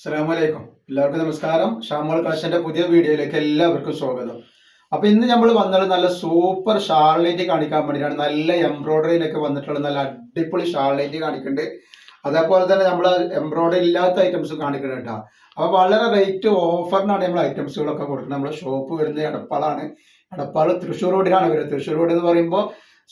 അസ്സലാമലൈക്കും. എല്ലാവർക്കും നമസ്കാരം. ഷാമോൾ കളക്ഷന്റെ പുതിയ വീഡിയോയിലേക്ക് എല്ലാവർക്കും സ്വാഗതം. അപ്പൊ ഇന്ന് നമ്മൾ വന്നത് നല്ല സൂപ്പർ ഷാൾനൈറ്റ് കാണിക്കാൻ വേണ്ടിയിട്ടാണ്. നല്ല എംബ്രോയിഡറിയിലൊക്കെ വന്നിട്ടുള്ള നല്ല അടിപൊളി ഷാൾനൈറ്റ് കാണിക്കുന്നുണ്ട്. അതേപോലെ തന്നെ നമ്മൾ എംബ്രോയിഡറി ഇല്ലാത്ത ഐറ്റംസ് കാണിക്കുന്നുണ്ട് കേട്ടോ. അപ്പൊ വളരെ റേറ്റ് ഓഫറിനാണ് നമ്മൾ ഐറ്റംസുകളൊക്കെ കൊടുക്കുന്നത്. നമ്മുടെ ഷോപ്പ് വരുന്നത് എടപ്പാളാണ്. എടപ്പാള് തൃശ്ശൂർ റോഡിലാണ് വരുന്നത്. തൃശ്ശൂർ റോഡ് എന്ന് പറയുമ്പോൾ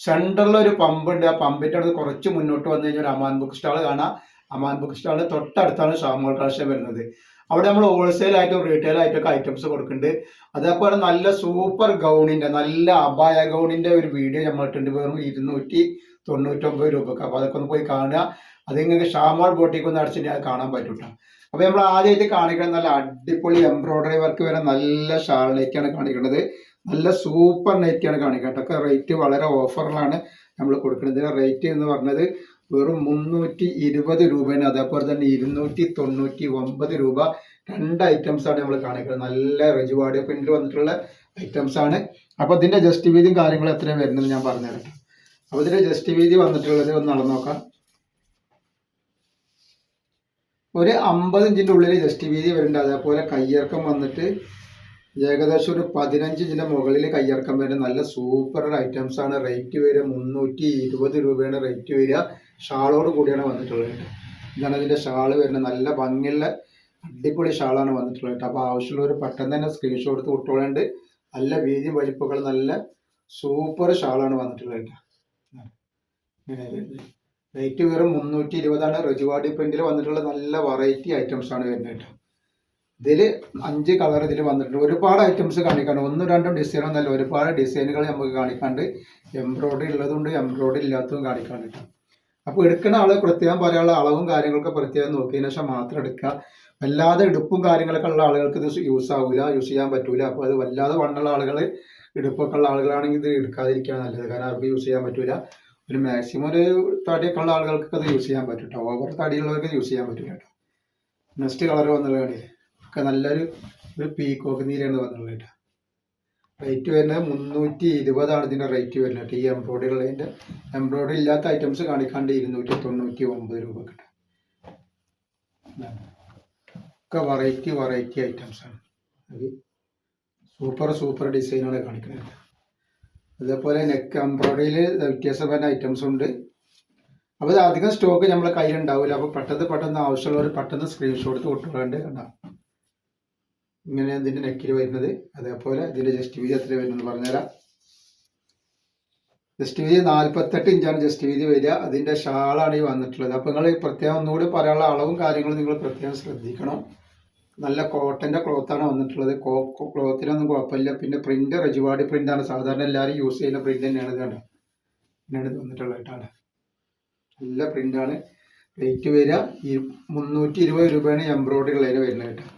സെൻട്രലിൽ ഒരു പമ്പ് ഉണ്ട്. ആ പമ്പിന്റെ അടുത്ത് കുറച്ച് മുന്നോട്ട് വന്നു കഴിഞ്ഞാൽ ഒരു അമാൻ ബുക്ക് സ്റ്റാൾ കാണാം. അമാൻ ബുക്ക് സ്റ്റാളിന് തൊട്ടടുത്താണ് ഷാമോൾ കളക്ഷൻ വരുന്നത്. അവിടെ നമ്മൾ ഹോൾസെയിൽ ആയിട്ടും റീറ്റെയിൽ ആയിട്ടൊക്കെ ഐറ്റംസ് കൊടുക്കുന്നുണ്ട്. അതേപോലെ നല്ല സൂപ്പർ ഗൗണിന്റെ നല്ല അബായ ഗൗണിന്റെ ഒരു വീഡിയോ നമ്മൾ ഇട്ടുണ്ട്. വെറും 299 രൂപക്ക്. അപ്പൊ അതൊക്കെ ഒന്ന് പോയി കാണുക. അത് നിങ്ങൾക്ക് ഷാമോൾ ബോട്ടിക്ക് ഒന്ന് അടിച്ചിട്ട് അത് കാണാൻ പറ്റൂട്ടോ. അപ്പൊ നമ്മൾ ആദ്യമായിട്ട് കാണിക്കുന്നത് നല്ല അടിപൊളി എംബ്രോയിഡറി വർക്ക് വരെ നല്ല ഷാൾ നെറ്റാണ് കാണിക്കുന്നത്. നല്ല സൂപ്പർ നെറ്റാണ് കാണിക്കുന്നത്. ഒക്കെ റേറ്റ് വളരെ ഓഫറിലാണ് നമ്മൾ കൊടുക്കുന്നത്. റേറ്റ് എന്ന് പറഞ്ഞത് വെറും 320 രൂപയാണ്. അതേപോലെ തന്നെ 299 രൂപ. രണ്ട് ഐറ്റംസ് ആണ് നമ്മൾ കാണിക്കുന്നത്. നല്ല റെജുവാഡിയോ പ്രിന്റിൽ വന്നിട്ടുള്ള ഐറ്റംസ് ആണ്. അപ്പൊ ഇതിന്റെ ജസ്റ്റ് വീതിയും കാര്യങ്ങളും എത്രയും വരുന്നത് ഞാൻ പറഞ്ഞുതരാം. അപ്പൊ ഇതിന്റെ ജസ്റ്റ് വീതി വന്നിട്ടുള്ളത് ഒന്ന് നടന്നു നോക്കാം. ഒരു 50 ഇഞ്ചിന്റെ ഉള്ളിൽ ജസ്റ്റ് വീതി വരുന്നുണ്ട്. അതേപോലെ കയ്യിറക്കം വന്നിട്ട് ഏകദേശം ഒരു 15 ഇഞ്ചിന്റെ മുകളിൽ കയ്യിറക്കം വരുന്ന നല്ല സൂപ്പർ ഐറ്റംസ് ആണ്. റേറ്റ് വരിക 320 രൂപയാണ് റേറ്റ് വരിക. ഷാളോട് കൂടിയാണ് വന്നിട്ടുള്ളത്. ഇതാണ് ഇതിന്റെ ഷാള് വരുന്നത്. നല്ല ഭംഗിയുള്ള അടിപൊളി ഷാളാണ് വന്നിട്ടുള്ളത്. അപ്പോൾ ആവശ്യമുള്ളവർ പെട്ടെന്ന് തന്നെ സ്ക്രീൻഷോട്ട് എടുത്ത് വിട്ടോളുണ്ട്. നല്ല വീതി വലിപ്പങ്ങൾ നല്ല സൂപ്പർ ഷാളാണ് വന്നിട്ടുള്ളത്. റേറ്റ് വെറും 320 റെജുവാഡി പ്രിന്റിൽ വന്നിട്ടുള്ള നല്ല വെറൈറ്റി ഐറ്റംസ് ആണ് വരുന്നത്. ഇതിൽ 5 കളർ ഇതിൽ വന്നിട്ടുണ്ട്. ഒരുപാട് ഐറ്റംസ് കാണിക്കാണ്ട്, 1-2 ഡിസൈനൊന്നും അല്ല, ഒരുപാട് ഡിസൈനുകൾ നമുക്ക് കാണിക്കാണ്ട്. എംബ്രോയിഡറി ഉള്ളതുകൊണ്ട് എംബ്രോയിഡറി ഇല്ലാത്തതും കാണിക്കാണ്ട്. അപ്പോൾ എടുക്കുന്ന ആൾ പ്രത്യേകം പറയാനുള്ള അളവും കാര്യങ്ങളൊക്കെ പ്രത്യേകം നോക്കിയതിനു ശേഷം മാത്രം എടുക്കുക. വല്ലാതെ ഇടുപ്പും കാര്യങ്ങളൊക്കെ ഉള്ള ആളുകൾക്ക് ഇത് യൂസ് ആവില്ല, യൂസ് ചെയ്യാൻ പറ്റൂല. അപ്പോൾ അത് വല്ലാതെ വണ്ണുള്ള ആളുകൾ, ഇടുപ്പൊക്കെ ഉള്ള ആളുകളാണെങ്കിൽ ഇത് എടുക്കാതിരിക്കുകയാണ് നല്ലത്. കാരണം അവർക്ക് യൂസ് ചെയ്യാൻ പറ്റൂല. ഒരു മാക്സിമം ഒരു തടിയൊക്കെ ഉള്ള ആളുകൾക്ക് അത് യൂസ് ചെയ്യാൻ പറ്റും കേട്ടോ. ഓവർ തടിയുള്ളവർക്ക് യൂസ് ചെയ്യാൻ പറ്റില്ല കേട്ടോ. നെക്സ്റ്റ് കളർ വന്നുള്ളതാണ് ഒക്കെ നല്ലൊരു പീക്കോക്ക് നീരാണ് വന്നുള്ളത് കേട്ടോ. റേറ്റ് വരുന്നത് 320 ഇതിൻ്റെ റേറ്റ് വരുന്നത്. ഈ എംബ്രോയിഡറി ഉള്ളതിൻ്റെ എംബ്രോയിഡറി ഇല്ലാത്ത ഐറ്റംസ് കാണിക്കാണ്ട് 299 രൂപ കിട്ടും. ഒക്കെ വെറൈറ്റി ഐറ്റംസ് ആണ്. അത് സൂപ്പർ ഡിസൈനാണ് കാണിക്കുന്നത്. അതേപോലെ നെക്ക് എംബ്രോയിഡറിയിൽ വ്യത്യാസമായ ഐറ്റംസ് ഉണ്ട്. അപ്പോൾ ഇത് അധികം സ്റ്റോക്ക് നമ്മളെ കയ്യിലുണ്ടാവില്ല. അപ്പോൾ പെട്ടെന്ന് ആവശ്യമുള്ളവർ പെട്ടെന്ന് സ്ക്രീൻഷോട്ട് വിട്ടുകൊണ്ട് കണ്ടാ ഇങ്ങനെ ഇതിൻ്റെ നെക്കിൽ വരുന്നത്. അതേപോലെ ഇതിൻ്റെ ജസ്റ്റ് വീതി എത്ര വരുന്നത് പറഞ്ഞുതരാം. ജസ്റ്റ് വീതി 48 ഇഞ്ചാണ് ജസ്റ്റ് വീതി വരിക. അതിൻ്റെ ഷാളാണ് ഈ വന്നിട്ടുള്ളത്. അപ്പോൾ നിങ്ങൾ പ്രത്യേകം ഒന്നുകൂടി പറയാനുള്ള അളവും കാര്യങ്ങളും നിങ്ങൾ പ്രത്യേകം ശ്രദ്ധിക്കണം. നല്ല കോട്ടൻ്റെ ക്ലോത്താണ് വന്നിട്ടുള്ളത്. ക്ലോത്തിനൊന്നും കുഴപ്പമില്ല. പിന്നെ പ്രിന്റ് റെജുവാഡി പ്രിന്റാണ്. സാധാരണ എല്ലാവരും യൂസ് ചെയ്യുന്ന പ്രിന്റ് തന്നെയാണ്. ഇത് കണ്ടോ, ഇങ്ങനെയാണ് ഇത് വന്നിട്ടുള്ളത് കേട്ടാണ്. നല്ല പ്രിന്റാണ്. റേറ്റ് വരിക 320 രൂപയാണ് എംബ്രോയിഡറി ഉള്ളതിന് വരുന്നത് കേട്ടോ.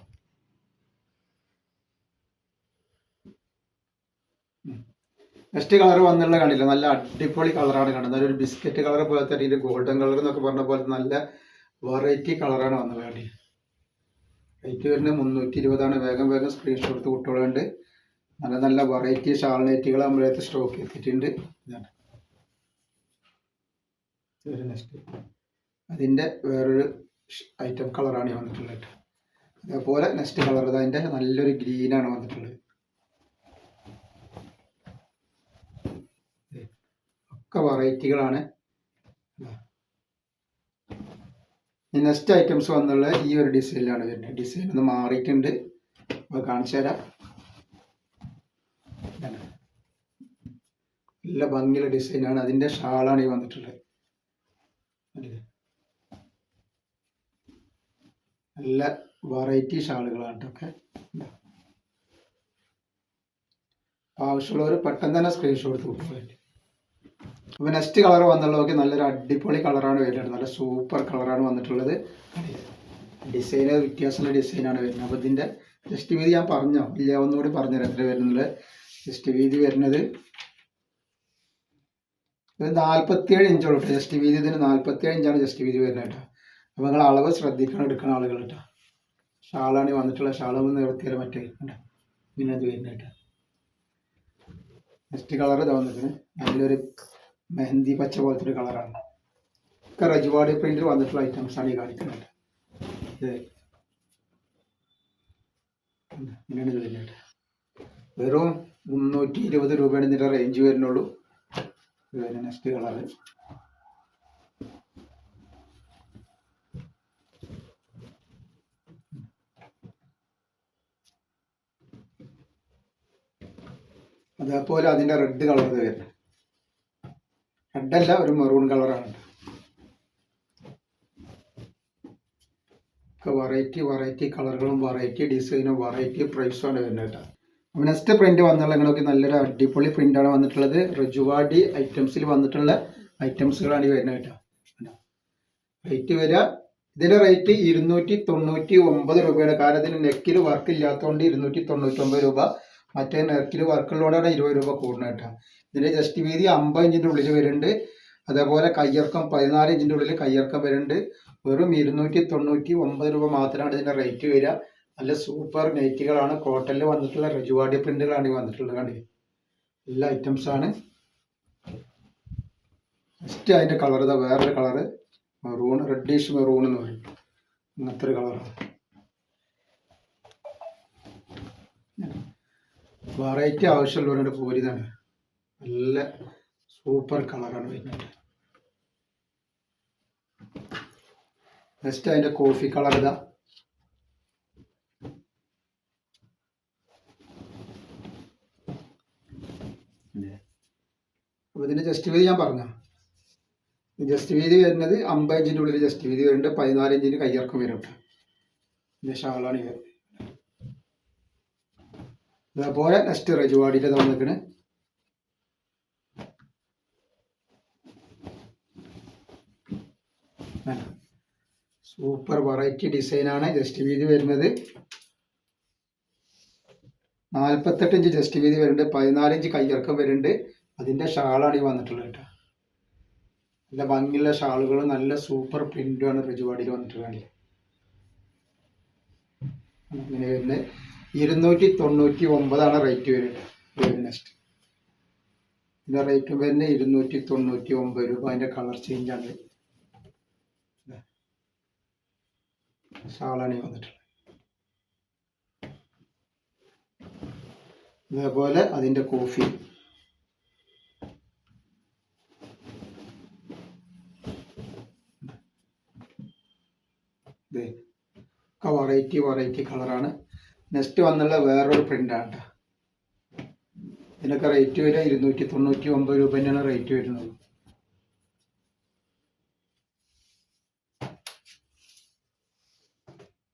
നെക്സ്റ്റ് കളർ വന്നുള്ള കണ്ടില്ല, നല്ല അടിപൊളി കളറാണ് കാണുന്നത്. നല്ലൊരു ബിസ്ക്കറ്റ് കളർ പോലത്തെ ഇതിൻ്റെ ഗോൾഡൻ കളർ എന്നൊക്കെ പറഞ്ഞ പോലെ നല്ല വെറൈറ്റി കളറാണ് വന്നത് കണ്ടി. റേറ്റ് വരുന്നത് 320. വേഗം സ്ക്രീൻഷോട്ട് എടുത്ത് കുട്ടികളുണ്ട്. നല്ല വെറൈറ്റി ഷാൾ നെറ്റുകൾ നമ്മളടുത്ത് സ്റ്റോക്ക് എത്തിയിട്ടുണ്ട്. ഇതാണ് നെക്സ്റ്റ്. അതിൻ്റെ വേറൊരു ഐറ്റം കളറാണ് വന്നിട്ടുള്ളത്. അതേപോലെ നെക്സ്റ്റ് കളർ അതിൻ്റെ നല്ലൊരു ഗ്രീനാണ് വന്നിട്ടുള്ളത്. ഒക്കെ വെറൈറ്റികളാണ്. നെക്സ്റ്റ് ഐറ്റംസ് വന്നുള്ള ഈ ഒരു ഡിസൈനിലാണ് വരുന്നത്. ഡിസൈൻ ഒന്ന് മാറിയിട്ടുണ്ട്. അപ്പോൾ കാണിച്ചു തരാം. നല്ല ഭംഗിയുള്ള ഡിസൈനാണ്. അതിൻ്റെ ഷാളാണ് ഈ വന്നിട്ടുള്ളത്. നല്ല വെറൈറ്റി ഷാളുകളാണ് കേട്ടൊക്കെ. ആവശ്യമുള്ളവർ പെട്ടെന്ന് തന്നെ സ്ക്രീൻഷോട്ട് എടുത്ത് കൊടുക്കുക. അപ്പോൾ നെക്സ്റ്റ് കളർ വന്നുള്ളതൊക്കെ നല്ലൊരു അടിപൊളി കളറാണ് വരുന്നത്. നല്ല സൂപ്പർ കളറാണ് വന്നിട്ടുള്ളത്. ഡിസൈന് വ്യത്യാസമുള്ള ഡിസൈനാണ് വരുന്നത്. അപ്പോൾ ഇതിൻ്റെ ജസ്റ്റ് വീതി ഞാൻ പറഞ്ഞോ ഇല്ല, ഒന്നുകൂടി പറഞ്ഞുതരാം എത്ര വരുന്നത്. ജസ്റ്റ് വീതി വരുന്നത് 47 ഇഞ്ചോളൂ കേട്ടോ. ജസ്റ്റ് വീതി ഇതിന് 47 ഇഞ്ചാണ് ജസ്റ്റ് വീതി വരുന്നത് കേട്ടോ. അപ്പോൾ നിങ്ങൾ അളവ് ശ്രദ്ധിക്കണം എടുക്കുന്ന ആളുകൾ കേട്ടോ. ഷാളാണ് വന്നിട്ടുള്ള ഷാളൊന്ന് നിവർത്തിയാൽ മറ്റേ കേട്ടോ പിന്നെ അത് വരുന്നത് കേട്ടോ. നെക്സ്റ്റ് കളർ ഇത് വന്നിട്ട് നല്ലൊരു മെഹന്തി പച്ച പോലത്തെ ഒരു കളറാണ്. ഒക്കെ റെജുവാഡി പ്രിന്റിൽ വന്നിട്ടുള്ള ഐറ്റംസ് ആണ് ഈ കാണിക്കുന്നത്. ഇങ്ങനെയാണ് ഇത് വരുന്നത്. വെറും 320 രൂപയാണ് ഇതിൻ്റെ റേഞ്ച് വരുന്നുള്ളൂ. ഇത് നെക്സ്റ്റ് കളറ്. അതേപോലെ അതിൻ്റെ റെഡ് കളർ വരുന്നത്. റെഡല്ല, ഒരു മെറൂൺ കളറാണ്. വെറൈറ്റി കളറുകളും വെറൈറ്റി ഡിസൈനും വെറൈറ്റി പ്രൈസുമാണ് വരുന്നത് കേട്ടോ. അപ്പോൾ നെക്സ്റ്റ് പ്രിന്റ് വന്നുള്ള നിങ്ങൾക്ക് നല്ലൊരു അടിപൊളി പ്രിന്റാണ് വന്നിട്ടുള്ളത്. റജുവാടി ഐറ്റംസിൽ വന്നിട്ടുള്ള ഐറ്റംസുകളാണ് ഈ വരുന്നത് കേട്ടോ. റേറ്റ് വരിക, ഇതിൻ്റെ റേറ്റ് 299 രൂപയാണ്. കാരണം ഇതിന് നെക്കിൽ വർക്ക് ഇല്ലാത്തതുകൊണ്ട് 299 രൂപ. മറ്റേ നെക്കിൽ വർക്കുള്ളതുകൊണ്ടാണ് 20 രൂപ കൂടുന്നത് കേട്ടോ. ഇതിൻ്റെ ജസ്റ്റ് വീതി 50 ഇഞ്ചിൻ്റെ ഉള്ളിൽ വരുന്നുണ്ട്. അതേപോലെ കയ്യിറക്കം 14 ഇഞ്ചിൻ്റെ ഉള്ളിൽ കയ്യിറക്കം വരുന്നുണ്ട്. വെറും 299 രൂപ മാത്രമാണ് ഇതിൻ്റെ റേറ്റ് വരിക. നല്ല സൂപ്പർ നൈറ്റികളാണ്. കോട്ടണിൽ വന്നിട്ടുള്ള റജുവാടി പ്രിന്റുകളാണ് ഈ വന്നിട്ടുള്ളത്. കണ്ടി എല്ലാ ഐറ്റംസാണ്. ജസ്റ്റ് അതിൻ്റെ കളർ ഇതാ, വേറൊരു കളറ് മെറൂൺ, റെഡിഷ് മെറൂൺ എന്ന് പറയും. അങ്ങനത്തെ ഒരു കളറാണ്. വെറൈറ്റി ആവശ്യമുള്ളവരുടെ പോരിതാണ്. നല്ല സൂപ്പർ കളറാണ് വരുന്നത്. നെക്സ്റ്റ് അതിൻ്റെ കോഫി കളർ ഇതാ. അപ്പോൾ ഇതിൻ്റെ ജസ്റ്റ് വീതി ഞാൻ പറഞ്ഞ ജസ്റ്റ് വീതി വരുന്നത് 50 ഇഞ്ചിൻ്റെ ഉള്ളിൽ ജസ്റ്റ് വീതി വരുന്നുണ്ട്. 14 ഇഞ്ചിന് കയ്യിറക്കം വരും കേട്ടോ. ഇതിൻ്റെ ഷാളാണ് ഈ വരുന്നത്. അതേപോലെ നെക്സ്റ്റ് റജുവാടിൻ്റെ തന്നിരിക്കണ്. സൂപ്പർ വെറൈറ്റി ഡിസൈനാണ്. ജസ്റ്റ് വീതി വരുന്നത് 48 ഇഞ്ച് ജസ്റ്റ് വീതി വരുന്നുണ്ട്. 14 ഇഞ്ച് കയ്യിറക്കം വരുന്നുണ്ട്. അതിൻ്റെ ഷാളാണ് ഈ വന്നിട്ടുള്ളത് കേട്ടോ. നല്ല ഭംഗിയുള്ള ഷാളുകളും നല്ല സൂപ്പർ പ്രിന്റുമാണ് റജുവാടിയിൽ വന്നിട്ടുള്ളത്. ഇങ്ങനെ വരുന്നത് 299 റേറ്റ് വരുന്നത്. നെക്സ്റ്റ് ഇതിൻ്റെ റേറ്റ് വരുന്നത് 299 രൂപ. അതിൻ്റെ കളർ ചേഞ്ചാണ്. ഷാളാണ് വന്നിട്ടുള്ളത്. അതേപോലെ അതിൻ്റെ കോഫി വെറൈറ്റി കളറാണ്. നെക്സ്റ്റ് വന്നുള്ള വേറൊരു പ്രിൻ്റാണ്. ഇതിനൊക്കെ റേറ്റ് വരിക 299 രൂപ തന്നെയാണ് റേറ്റ് വരുന്നത്.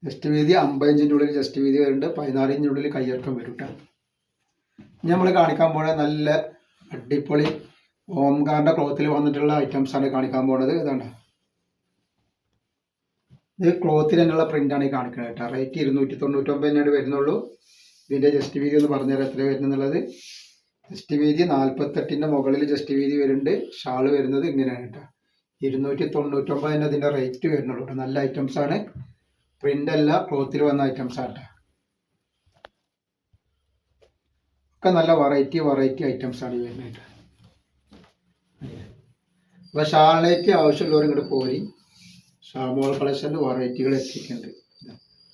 ജസ്റ്റ് വീതി 50 ഇഞ്ചിൻ്റെ ഉള്ളിൽ ജസ്റ്റ് വീതി വരുന്നുണ്ട്. 14 ഇഞ്ചിൻ്റെ ഉള്ളിൽ കയ്യിറക്കം വരും കേട്ടോ. ഇനി നമ്മൾ കാണിക്കാൻ പോകുന്നത് നല്ല അടിപൊളി ഓംകാറിൻ്റെ ക്ലോത്തിൽ വന്നിട്ടുള്ള ഐറ്റംസാണ് കാണിക്കാൻ പോകുന്നത്. ഇതാണ്, ഇത് ക്ലോത്തിൽ തന്നെയുള്ള പ്രിൻ്റാണ് ഈ കാണിക്കുന്നത് കേട്ടോ. റേറ്റ് 299 തന്നെയാണ് വരുന്നുള്ളൂ. ഇതിൻ്റെ ജസ്റ്റ് വീതി ഒന്ന് പറഞ്ഞുതരാം എത്ര വരുന്നുള്ളത്. ജസ്റ്റ് വീതി 48ൻ്റെ മുകളിൽ ജസ്റ്റ് വീതി വരുന്നുണ്ട്. ഷാള് വരുന്നത് ഇങ്ങനെയാണ് കേട്ടോ. 299 തന്നെ ഇതിൻ്റെ റേറ്റ് വരുന്നുള്ളൂ കേട്ടോ. നല്ല ഐറ്റംസാണ്. പ്രിൻ്റ് അല്ല, ക്ലോത്തിൽ വന്ന ഐറ്റംസാണ് കേട്ടോ. ഒക്കെ നല്ല വെറൈറ്റി ഐറ്റംസാണ് ഈ വരുന്നത് കേട്ടോ. അപ്പോൾ ഷാളിലേക്ക് ആവശ്യമുള്ളവർ ഇങ്ങോട്ട് പോരി. ഷാമോൾ കളക്ഷൻ്റെ വെറൈറ്റികൾ എത്തിയിട്ടുണ്ട്.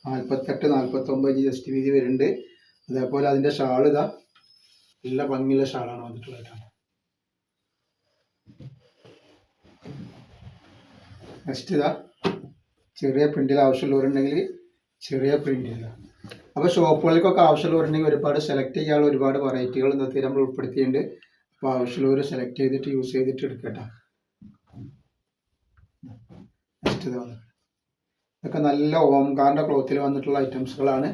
48, 49 ഇഞ്ച് ജസ്റ്റ് വീതി വരുന്നുണ്ട്. അതേപോലെ അതിൻ്റെ ഷാൾ ഇതാ, നല്ല ഭംഗിയുള്ള ഷാളാണ് വന്നിട്ടുള്ളത്. നെക്സ്റ്റ് ഇതാ, ചെറിയ പ്രിന്റിൽ ആവശ്യമുള്ളവരുണ്ടെങ്കിൽ ചെറിയ പ്രിന്റ് ഇതാ. അപ്പോൾ ഷോപ്പുകൾക്കൊക്കെ ആവശ്യമുള്ളവരുണ്ടെങ്കിൽ ഒരുപാട് സെലക്ട് ചെയ്യാനുള്ള ഒരുപാട് വെറൈറ്റികൾ ഇന്നത്തെ നമ്മൾ ഉൾപ്പെടുത്തിയിട്ടുണ്ട്. അപ്പോൾ ആവശ്യമുള്ളവർ സെലക്ട് ചെയ്തിട്ട് യൂസ് ചെയ്തിട്ട് എടുക്കട്ടെ. നെക്സ്റ്റ് ഇതൊക്കെ നല്ല ഓംകാറിൻ്റെ ക്ലോത്തിൽ വന്നിട്ടുള്ള ഐറ്റംസുകളാണ്.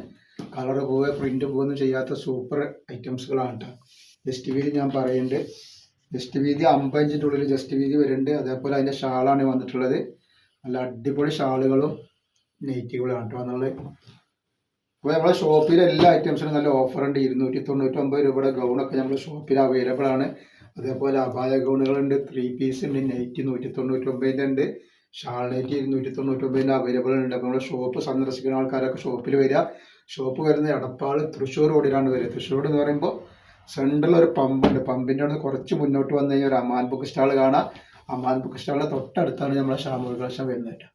കളർ പോവുക പ്രിന്റ് പോവുകയൊന്നും ചെയ്യാത്ത സൂപ്പർ ഐറ്റംസുകളാണ് കേട്ടോ. ജസ്റ്റ് വീതി ഞാൻ പറയുന്നുണ്ട്. ജസ്റ്റ് വീതി 50 ഇഞ്ചിൻ്റെ ഉള്ളിൽ ജസ്റ്റ് വീതി വരുന്നുണ്ട്. അതേപോലെ അതിൻ്റെ ഷാളാണ് വന്നിട്ടുള്ളത്. നല്ല അടിപൊളി ഷാളുകളും നെയ്റ്റുകളാണ് കേട്ടോ എന്നുള്ളത്. അപ്പോൾ നമ്മളെ ഷോപ്പിൽ എല്ലാ ഐറ്റംസിനും നല്ല ഓഫറുണ്ട്. 299 രൂപയുടെ ഗൗണൊക്കെ നമ്മുടെ ഷോപ്പിൽ അവൈലബിൾ ആണ്. അതേപോലെ അപായ ഗൗണുകളുണ്ട്, 3 പീസ് ഉണ്ട്, നൈറ്റ് 199 ഉണ്ട്, ഷാൾ നൈറ്റ് 299 അവൈലബിൾ ഉണ്ട്. അപ്പോൾ നമ്മുടെ ഷോപ്പ് സന്ദർശിക്കുന്ന ആൾക്കാരൊക്കെ ഷോപ്പിൽ വരിക. ഷോപ്പ് വരുന്നത് എടപ്പാൾ തൃശ്ശൂർ റോഡിലാണ് വരിക. തൃശ്ശൂർ എന്ന് പറയുമ്പോൾ സെൻട്രൽ ഒരു പമ്പുണ്ട്. പമ്പിൻ്റെ അവിടെ കുറച്ച് മുന്നോട്ട് വന്നു കഴിഞ്ഞാൽ ഒരു അമാൻ ബുക്ക് സ്റ്റാൾ കാണാം. അമാൻ ബുക്ക് സ്റ്റാളിൻ്റെ തൊട്ടടുത്താണ് നമ്മളെ ഷാമോൾ കളക്ഷൻ വരുന്നത്.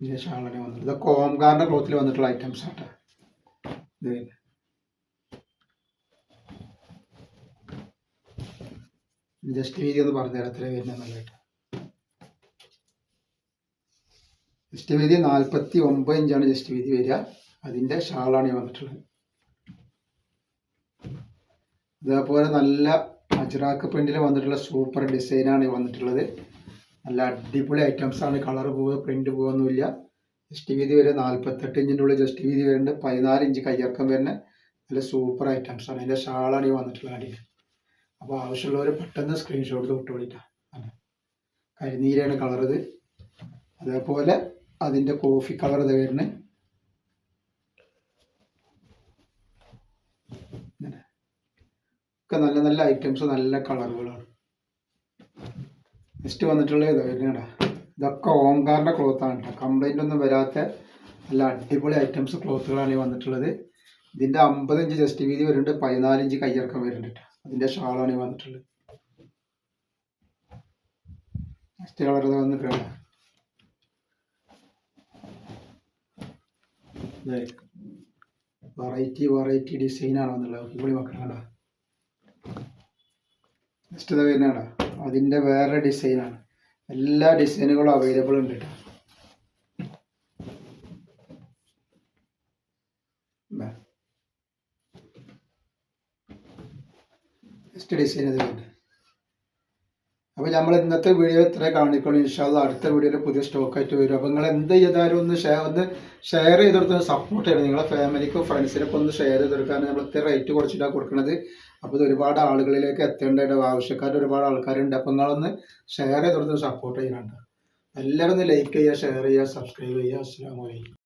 ഇതിൻ്റെ ഷാളാണ് വന്നിട്ട് ഇതൊക്കെ ഓംകാറിൻ്റെ ക്ലോത്തിൽ വന്നിട്ടുള്ള ഐറ്റംസ് ആട്ടോ. ഇത് ജസ്റ്റ് വീതി ഒന്ന് പറഞ്ഞുതരാം എത്ര വരുന്നത് നല്ലതായിട്ട്. ജസ്റ്റ് വീതി 49 ഇഞ്ചാണ് ജസ്റ്റ് വീതി വരിക. അതിൻ്റെ ഷാളാണ് വന്നിട്ടുള്ളത്. അതേപോലെ നല്ല അജ്രാക്ക് പ്രിന്റിൽ വന്നിട്ടുള്ള സൂപ്പർ ഡിസൈനാണ് വന്നിട്ടുള്ളത്. നല്ല അടിപൊളി ഐറ്റംസ് ആണ്. കളർ പോവുക പ്രിന്റ് പോകുന്നില്ല. ജസ്റ്റ് വീതി വരെ 48 ഇഞ്ചിൻ്റെ ഉള്ളിൽ ജസ്റ്റ് വീതി വരുന്നുണ്ട്. 14 ഇഞ്ച് കയ്യിറക്കം വരുന്ന നല്ല സൂപ്പർ ഐറ്റംസ് ആണ്. അതിൻ്റെ ഷാളാണ് വന്നിട്ടുള്ളത് അടിയിൽ. അപ്പോൾ ആവശ്യമുള്ളവർ പെട്ടെന്ന് സ്ക്രീൻഷോട്ട് വിട്ട് വേണ്ടിയിട്ടാണ്. കരിനീരാണ് കളർ ഇത്. അതേപോലെ അതിൻ്റെ കോഫി കളർ ഇത് വരുന്നത്. ഒക്കെ നല്ല നല്ല ഐറ്റംസ് നല്ല കളറുകളാണ്. നെക്സ്റ്റ് വന്നിട്ടുള്ളത് ഇത് വരുന്നേടാ. ഇതൊക്കെ ഓംകാറിൻ്റെ ക്ലോത്താണ് കേട്ടോ. കംപ്ലൈൻ്റ് ഒന്നും വരാത്ത നല്ല അടിപൊളി ഐറ്റംസ് ക്ലോത്തുകളാണ് വന്നിട്ടുള്ളത്. ഇതിൻ്റെ 50 ഇഞ്ച് ജസ്റ്റ് വീതി വരുന്നുണ്ട്. 14 ഇഞ്ച് കയ്യിറക്കം വരുന്നുണ്ട്. അതിൻ്റെ ഷാളാണ് വന്നിട്ടുള്ളത്. നെക്സ്റ്റ് കളർ വന്നിട്ടുണ്ട്. വെറൈറ്റി ഡിസൈനാണ് വന്നുള്ളത്. അടിപൊളി മക്കളാണ്. നെക്സ്റ്റ് ഇത് വരുന്നതാണ്. അതിൻ്റെ വേറെ ഡിസൈനാണ്. എല്ലാ ഡിസൈനുകളും അവൈലബിൾ ഉണ്ട് കേട്ടോ. നെക്സ്റ്റ് ഡിസൈൻ ഇത് വരുന്നത്. അപ്പോൾ നമ്മൾ ഇന്നത്തെ വീഡിയോ ഇത്ര കാണിക്കണം. ഇൻഷാ അല്ലാഹ് അടുത്ത വീഡിയോയിൽ പുതിയ സ്റ്റോക്കായിട്ട് വരും. അപ്പോൾ നിങ്ങൾ എന്ത് ചെയ്താലും ഒന്ന് ഷെയർ ചെയ്ത് കൊടുത്ത് സപ്പോർട്ട് ചെയ്യണം. നിങ്ങളെ ഫാമിലിക്കും ഫ്രണ്ട്സിനൊക്കെ ഒന്ന് ഷെയർ ചെയ്ത് കൊടുക്കാൻ നമ്മൾ ഇത്ര റേറ്റ് കുറച്ചിട്ടാണ് കൊടുക്കുന്നത്. അപ്പോൾ ഇത് ഒരുപാട് ആളുകളിലേക്ക് എത്തേണ്ടത് ആവശ്യക്കാർ ഒരുപാട് ആൾക്കാരുണ്ട്. അപ്പോൾ നിങ്ങളൊന്ന് ഷെയർ ചെയ്ത് കൊടുത്ത് സപ്പോർട്ട് ചെയ്യാനുണ്ട്. എല്ലാവരും ഒന്ന് ലൈക്ക് ചെയ്യുക, ഷെയർ ചെയ്യുക, സബ്സ്ക്രൈബ് ചെയ്യുക. അസ്സലാമു അലൈക്കും.